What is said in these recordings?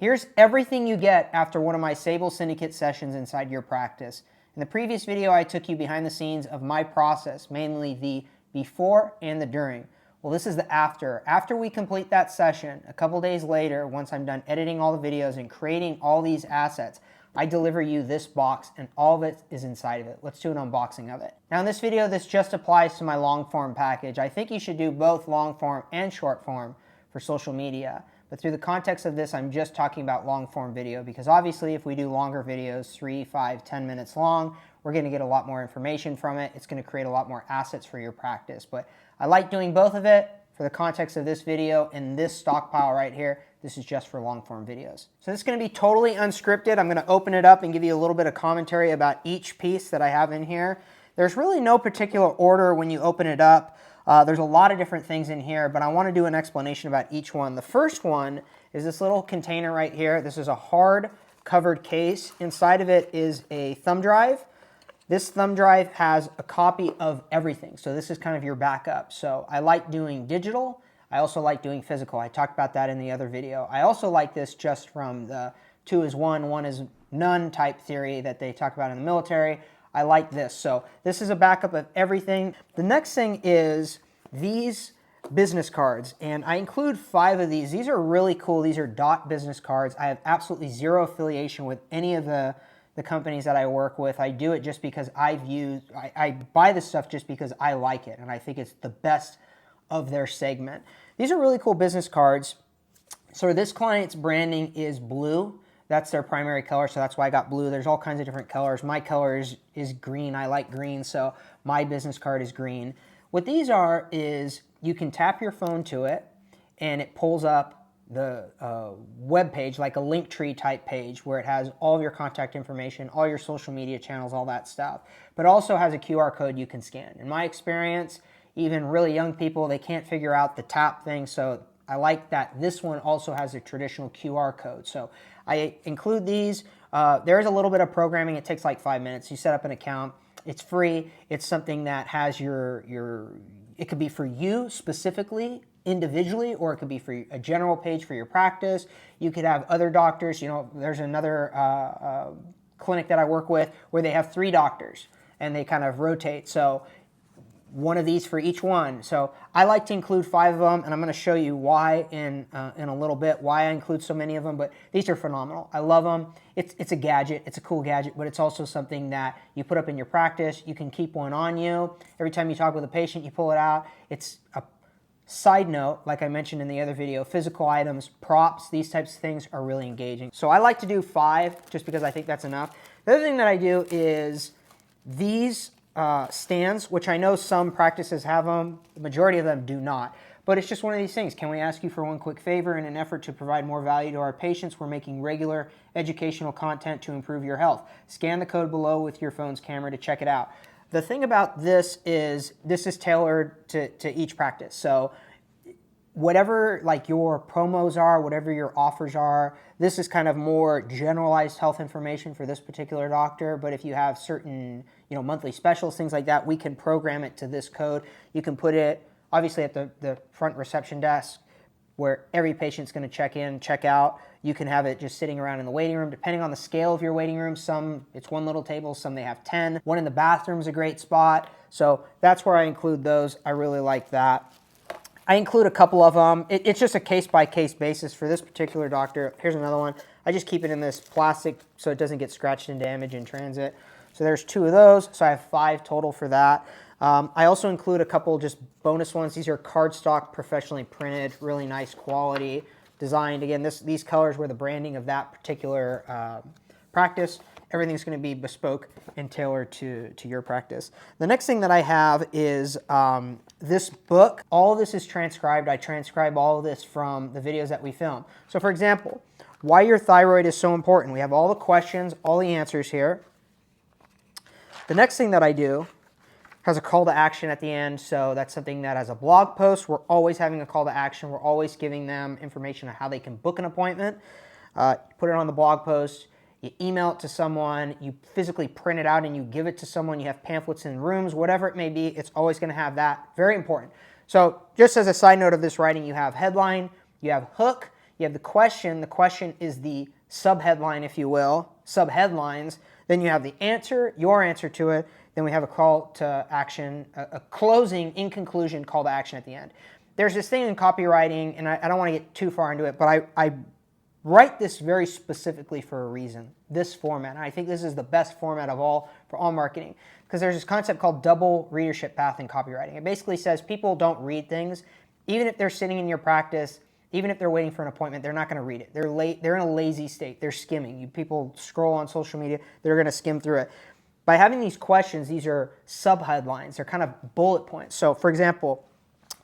Here's everything you get after one of my Sabel Syndicate sessions inside your practice. In the previous video, I took you behind the scenes of my process, mainly the before and the during. Well, this is the after. After we complete that session, a couple days later, once I'm done editing all the videos and creating all these assets, I deliver you this box and all of it is inside of it. Let's do an unboxing of it. Now in this video, this just applies to my long form package. I think you should do both long form and short form for social media. But through the context of this, I'm just talking about long form video because obviously if we do longer videos, 3, 5, 10 minutes long, we're going to get a lot more information from it. It's going to create a lot more assets for your practice. But I like doing both of it for the context of this video and this stockpile right here. This is just for long form videos. So this is going to be totally unscripted. I'm going to open it up and give you a little bit of commentary about each piece that I have in here. There's really no particular order when you open it up. There's a lot of different things in here, but I want to do an explanation about each one. The first one is this little container right here. This is a hard covered case. Inside of it is a thumb drive. This thumb drive has a copy of everything. So this is kind of your backup. So I like doing digital. I also like doing physical. I talked about that in the other video. I also like this just from the 2 is 1, 1 is none type theory that they talk about in the military. I like this. So this is a backup of everything. The next thing is these business cards, and I include 5 of these. These are really cool. These are dot business cards. I have absolutely zero affiliation with any of the companies that I work with. I do it just because I buy this stuff just because I like it, and I think it's the best of their segment. These are really cool business cards. So this client's branding is blue. That's their primary color, so that's why I got blue. There's all kinds of different colors. My color is green. I like green, so my business card is green. What these are is you can tap your phone to it, and it pulls up the web page, like a Linktree type page, where it has all of your contact information, all your social media channels, all that stuff. But it also has a QR code you can scan. In my experience, even really young people, they can't figure out the tap thing, so I like that this one also has a traditional QR code. So I include these. There is a little bit of programming. It takes like 5 minutes. You set up an account. It's free. It's something that has it could be for you specifically, individually, or it could be for a general page for your practice. You could have other doctors. You know, there's another clinic that I work with where they have 3 doctors and they kind of rotate. So one of these for each one. So I like to include 5 of them, and I'm going to show you why in a little bit, why I include so many of them, but these are phenomenal. I love them. It's a gadget. It's a cool gadget, but it's also something that you put up in your practice. You can keep one on you. Every time you talk with a patient, you pull it out. It's a side note, like I mentioned in the other video, physical items, props, these types of things are really engaging. So I like to do 5 just because I think that's enough. The other thing that I do is these stands, which I know some practices have them, the majority of them do not. But it's just one of these things. Can we ask you for one quick favor? In an effort to provide more value to our patients, we're making regular educational content to improve your health. Scan the code below with your phone's camera to check it out. The thing about this is tailored to each practice. So whatever like your promos are, whatever your offers are, this is kind of more generalized health information for this particular doctor. But if you have certain, monthly specials, things like that, we can program it to this code. You can put it obviously at the front reception desk where every patient's going to check in, check out. You can have it just sitting around in the waiting room, depending on the scale of your waiting room. Some it's 1 little table, some they have 10. One in the bathroom is a great spot. So that's where I include those. I really like that. I include a couple of them. It's just a case-by-case basis for this particular doctor. Here's another one. I just keep it in this plastic so it doesn't get scratched and damaged in transit. So there's 2 of those, so I have 5 total for that. I also include a couple just bonus ones. These are cardstock, professionally printed, really nice quality, designed. Again, these colors were the branding of that particular practice. Everything's going to be bespoke and tailored to your practice. The next thing that I have is this book. All of this is transcribed. I transcribe all of this from the videos that we film. So for example, why your thyroid is so important. We have all the questions, all the answers here. The next thing that I do has a call to action at the end. So that's something that as a blog post, we're always having a call to action. We're always giving them information on how they can book an appointment. Put it on the blog post. You email it to someone, you physically print it out and you give it to someone, you have pamphlets in rooms, whatever it may be, it's always going to have that. Very important. So just as a side note of this writing, you have headline, you have hook, You have the question. The question is the subheadline, if you will, subheadlines. Then you have the answer, your answer to it. Then we have a call to action, a closing, in conclusion, call to action at the end. There's this thing in copywriting, and I don't want to get too far into it, but I write this very specifically for a reason, this format. And I think this is the best format of all for all marketing, because there's this concept called double readership path in copywriting. It basically says people don't read things. Even if they're sitting in your practice, even if they're waiting for an appointment, they're not going to read it. They're in a lazy state. They're skimming. People scroll on social media, they're going to skim through it. By having these questions, these are subheadlines. They're kind of bullet points. So, for example,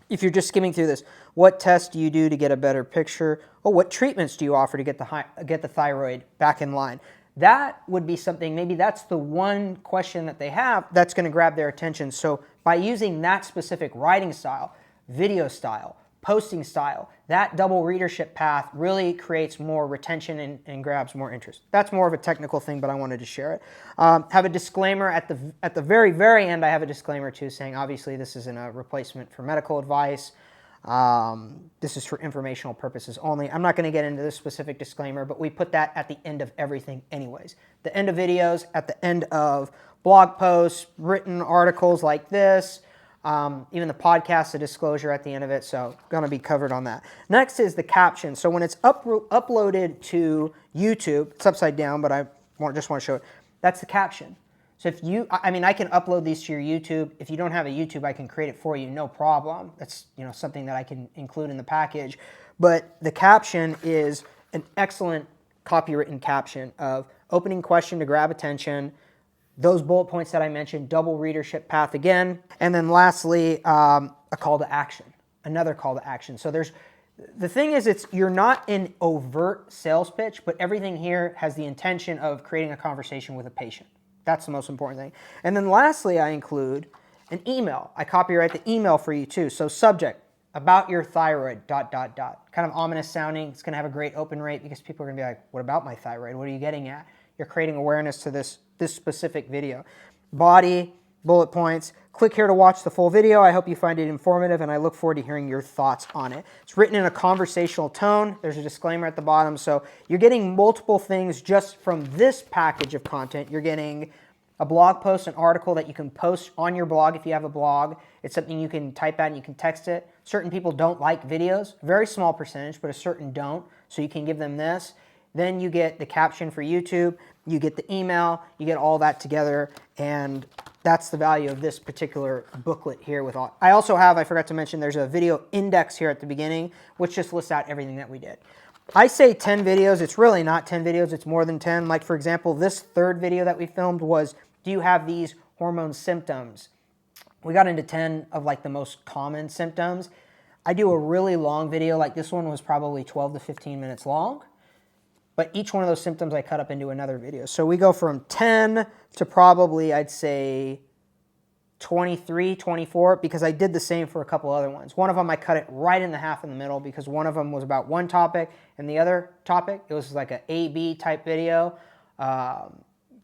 if you're just skimming through this, what tests do you do to get a better picture? Oh, what treatments do you offer to get the thyroid back in line? That would be something, maybe that's the one question that they have that's going to grab their attention. So by using that specific writing style, video style, posting style, that double readership path really creates more retention and grabs more interest. That's more of a technical thing, but I wanted to share it. Have a disclaimer at the very, very end. I have a disclaimer too, saying obviously this isn't a replacement for medical advice. This is for informational purposes only. I'm not going to get into this specific disclaimer, but we put that at the end of everything anyways. The end of videos, at the end of blog posts, written articles like this, even the podcast, a disclosure at the end of it, so going to be covered on that. Next is the caption. So when it's uploaded to YouTube, it's upside down, but I just want to show it. That's the caption. So if you, I can upload these to your YouTube. If you don't have a YouTube, I can create it for you, no problem. That's something that I can include in the package. But the caption is an excellent copywritten caption of opening question to grab attention, those bullet points that I mentioned, double readership path again, and then lastly, a call to action, another call to action. So the thing is, you're not an overt sales pitch, but everything here has the intention of creating a conversation with a patient. That's the most important thing. And then lastly, I include an email. I copyright the email for you too. So subject, about your thyroid, ... Kind of ominous sounding. It's going to have a great open rate because people are going to be like, what about my thyroid? What are you getting at? You're creating awareness to this specific video. Body, bullet points. Click here to watch the full video. I hope you find it informative, and I look forward to hearing your thoughts on it. It's written in a conversational tone. There's a disclaimer at the bottom. So you're getting multiple things just from this package of content. You're getting a blog post, an article that you can post on your blog if you have a blog. It's something you can type out and you can text it. Certain people don't like videos, very small percentage, but a certain don't. So you can give them this. Then you get the caption for YouTube, you get the email, you get all that together, and that's the value of this particular booklet here with all. I also have, I forgot to mention, there's a video index here at the beginning, which just lists out everything that we did. I say 10 videos, it's really not 10 videos, it's more than 10. Like for example, this third video that we filmed was, do you have these hormone symptoms? We got into 10 of like the most common symptoms. I do a really long video, like this one was probably 12 to 15 minutes long. But each one of those symptoms I cut up into another video. So we go from 10 to probably, I'd say, 23, 24, because I did the same for a couple other ones. One of them I cut it right in the half in the middle because one of them was about one topic, and the other topic, it was like an A-B type video,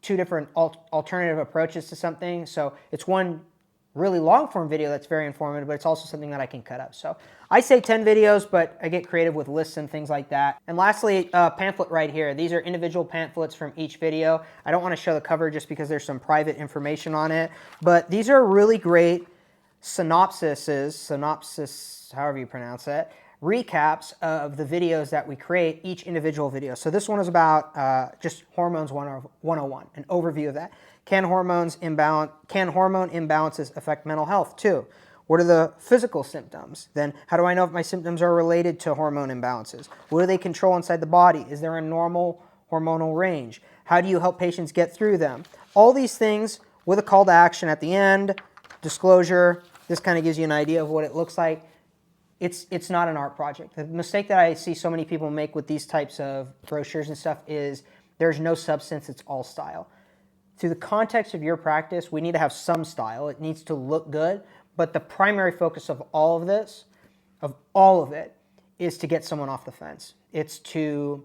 two different alternative approaches to something. So it's one really long form video that's very informative, but it's also something that I can cut up. So I say 10 videos, but I get creative with lists and things like that. And lastly, pamphlet right here. These are individual pamphlets from each video. I don't want to show the cover just because there's some private information on it, but these are really great synopsis, however you pronounce it, recaps of the videos that we create, each individual video. So this one is about just hormones 101, an overview of that. Can hormone imbalances affect mental health too? What are the physical symptoms? Then how do I know if my symptoms are related to hormone imbalances? What do they control inside the body? Is there a normal hormonal range? How do you help patients get through them? All these things with a call to action at the end, disclosure. This kind of gives you an idea of what it looks like. It's not an art project. The mistake that I see so many people make with these types of brochures and stuff is there's no substance, it's all style. Through the context of your practice, we need to have some style. It needs to look good, but the primary focus of all of this, of all of it, is to get someone off the fence. It's to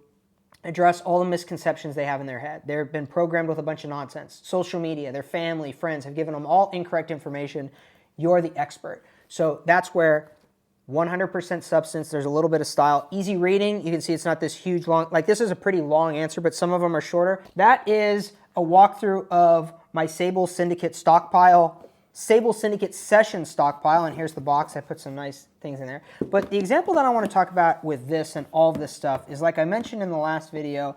address all the misconceptions they have in their head. They've been programmed with a bunch of nonsense. Social media, their family, friends have given them all incorrect information. You're the expert. So that's where 100% substance. There's a little bit of style. Easy reading. You can see it's not this huge long, like this is a pretty long answer, but some of them are shorter. That is a walkthrough of my Sabel Syndicate Stockpile, Sabel Syndicate Session Stockpile, and here's the box. I put some nice things in there. But the example that I want to talk about with this and all of this stuff is, like I mentioned in the last video,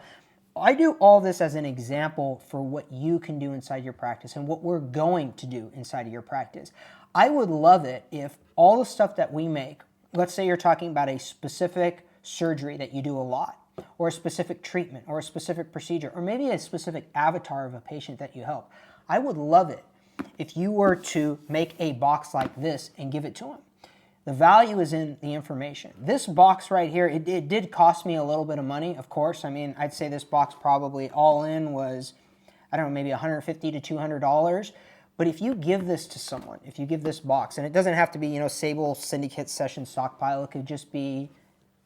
I do all this as an example for what you can do inside your practice and what we're going to do inside of your practice. I would love it if all the stuff that we make, let's say you're talking about a specific surgery that you do a lot, or a specific treatment, or a specific procedure, or maybe a specific avatar of a patient that you help. I would love it if you were to make a box like this and give it to them. The value is in the information. This box right here, it did cost me a little bit of money, of course. I mean, I'd say this box probably all in was, I don't know, maybe $150 to $200. But if you give this to someone, if you give this box, and it doesn't have to be, Sabel Syndicate Session Stockpile, it could just be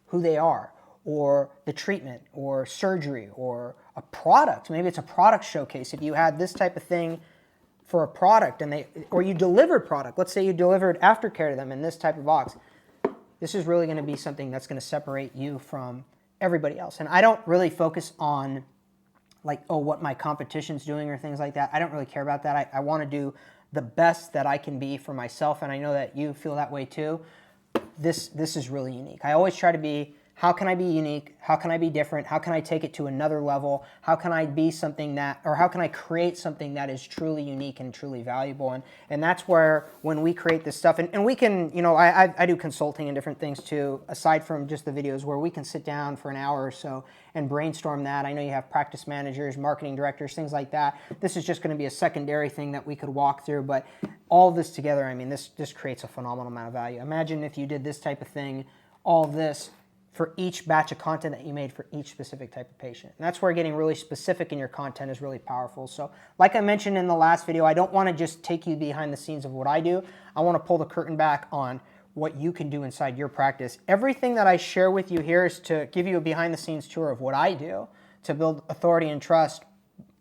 who they are, or the treatment, or surgery, or a product. Maybe it's a product showcase. If you had this type of thing for a product, or you delivered product, let's say you delivered aftercare to them in this type of box, this is really going to be something that's going to separate you from everybody else. And I don't really focus on like, oh, what my competition's doing or things like that. I don't really care about that. I want to do the best that I can be for myself, and I know that you feel that way too. This is really unique. I always try to be, how can I be unique? How can I be different? How can I take it to another level? How can I be something that, or how can I create something that is truly unique and truly valuable? And that's where, when we create this stuff, and we can, I do consulting and different things too, aside from just the videos, where we can sit down for an hour or so and brainstorm that. I know you have practice managers, marketing directors, things like that. This is just going to be a secondary thing that we could walk through, but all of this together, I mean, this just creates a phenomenal amount of value. Imagine if you did this type of thing, all of this, for each batch of content that you made for each specific type of patient. And that's where getting really specific in your content is really powerful. So like I mentioned in the last video, I don't want to just take you behind the scenes of what I do. I want to pull the curtain back on what you can do inside your practice. Everything that I share with you here is to give you a behind the scenes tour of what I do to build authority and trust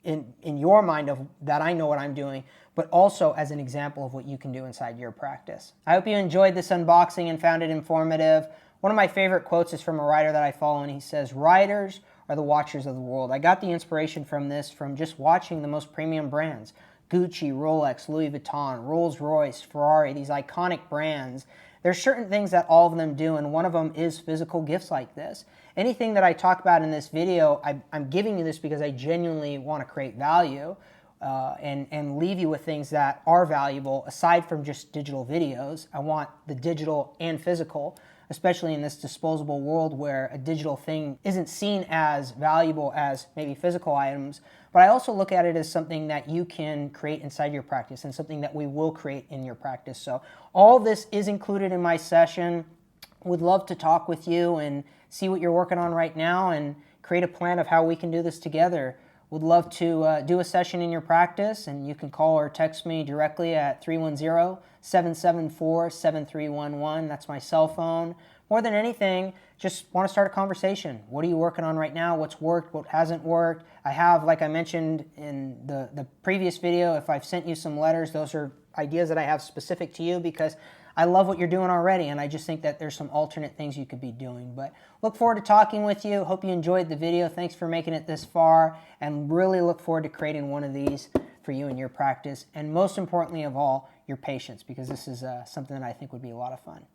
in your mind of that I know what I'm doing, but also as an example of what you can do inside your practice. I hope you enjoyed this unboxing and found it informative. One of my favorite quotes is from a writer that I follow, and he says, "Writers are the watchers of the world." I got the inspiration from this from just watching the most premium brands. Gucci, Rolex, Louis Vuitton, Rolls-Royce, Ferrari, these iconic brands. There's certain things that all of them do, and one of them is physical gifts like this. Anything that I talk about in this video, I'm giving you this because I genuinely want to create value and leave you with things that are valuable aside from just digital videos. I want the digital and physical, especially in this disposable world where a digital thing isn't seen as valuable as maybe physical items. But I also look at it as something that you can create inside your practice and something that we will create in your practice. So all this is included in my session. Would love to talk with you and see what you're working on right now and create a plan of how we can do this together. Would love to do a session in your practice, and you can call or text me directly at 310-774-7311. That's my cell phone. More than anything, just want to start a conversation. What are you working on right now? What's worked? What hasn't worked? I have, like I mentioned in the previous video, if I've sent you some letters, those are ideas that I have specific to you because I love what you're doing already, and I just think that there's some alternate things you could be doing. But look forward to talking with you. Hope you enjoyed the video. Thanks for making it this far, and really look forward to creating one of these for you in your practice, and most importantly of all, your patients, because this is something that I think would be a lot of fun.